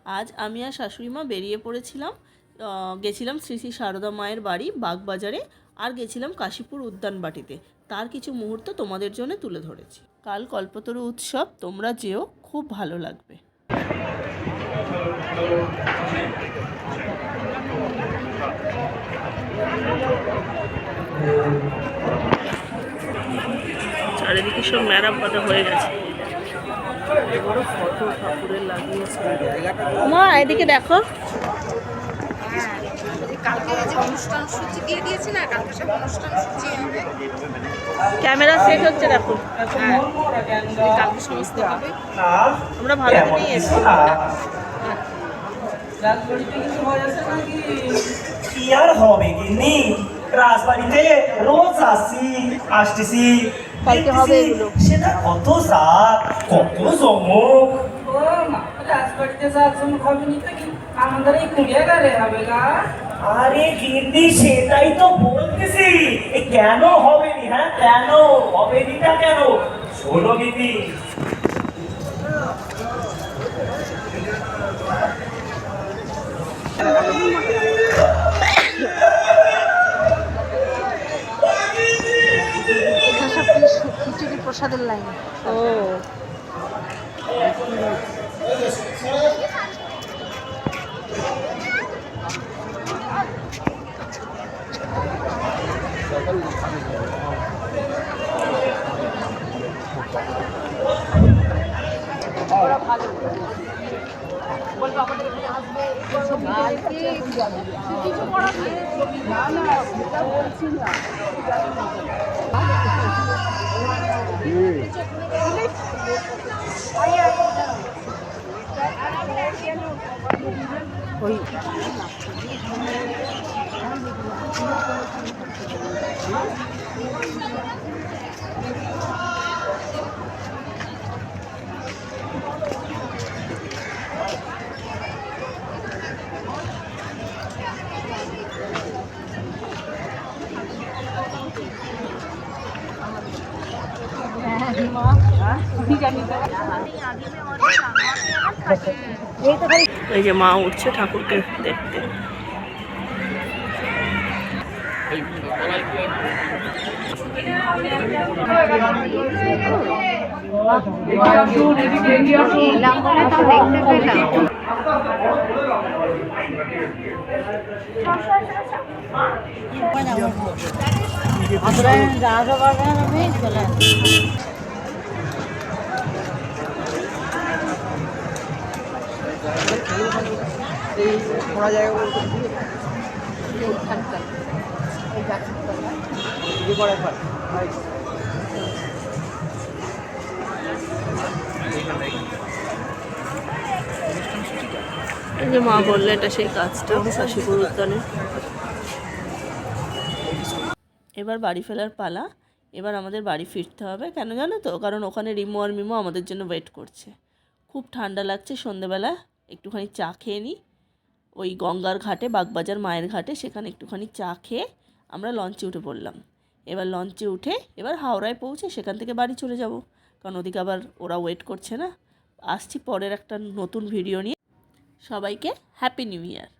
আজ আমি আর শাশুড়ি মা বেরিয়ে পড়েছিলাম, গেছিলাম শ্রী শ্রী সারদা মায়ের বাড়ি বাগবাজারে, আর গেছিলাম কাশীপুর উদ্যানবাটিতে। তার কিছু মুহূর্ত তোমাদের জন্য তুলে ধরেছি। কাল কল্পতরু উৎসব, তোমরা যেও, খুব ভালো লাগবে। চারিদিকে সব ম্যারাপ বাঁধা হয়ে গেছে, বড় ফটো ঠাকুরের লাগিয়েছে। মা এদিকে দেখো, কালকে অনুষ্ঠান সূচি দিয়ে দিয়েছি না, কালকে সব অনুষ্ঠান সূচি হবে। ক্যামেরা সেট হচ্ছে, দেখো কালকে সমস্ত হবে। আমরা ভালো দিনেই এসেছি। কি আর হবে গিন্নি, রাজবাড়িতে রোজ আসতেছি কালকে হবে এগুলো। সেটা কত সাত, কত জমক। রাজবাড়িতে যাওয়ার জন্য হবে নি তো কি আমাদের এই কুড়িয়ে গেলে হবে গা। আরে গিন্নি সেটাই তো বলতেছি, কেন হবে নি? হ্যাঁ কেন হবে নিটা কেন? শোনো গিন্নি, খিচুড়ি প্রসাদের লাইন। ও ওই এই যে মা উঠছে ঠাকুরকে দেখতে। এলাম বলে তো দেখতে পেলাম। এই যে মা বললে এটা সেই কাজটা কাশীপুর উদ্যানে। এবার বাড়ি ফেরার পালা। এবার আমাদের বাড়ি ফিরতে হবে, কেন জানো তো? কারণ ওখানে রিমো আর মিমো আমাদের জন্য ওয়েট করছে। খুব ঠান্ডা লাগছে, সন্ধেবেলা একটুখানি চা খেয়ে নিই ওই গঙ্গার ঘাটে, বাগবাজার মায়ের ঘাটে, সেখানে একটুখানি চা খেয়ে আমরা লঞ্চে উঠে পড়লাম। এবার লঞ্চে উঠে এবার হাওড়ায় পৌঁছে সেখান থেকে বাড়ি চলে যাব, কারণ ওদিকে আবার ওরা ওয়েট করছে না। আসছি পরের একটা নতুন ভিডিও নিয়ে। সবাইকে হ্যাপি নিউ ইয়ার।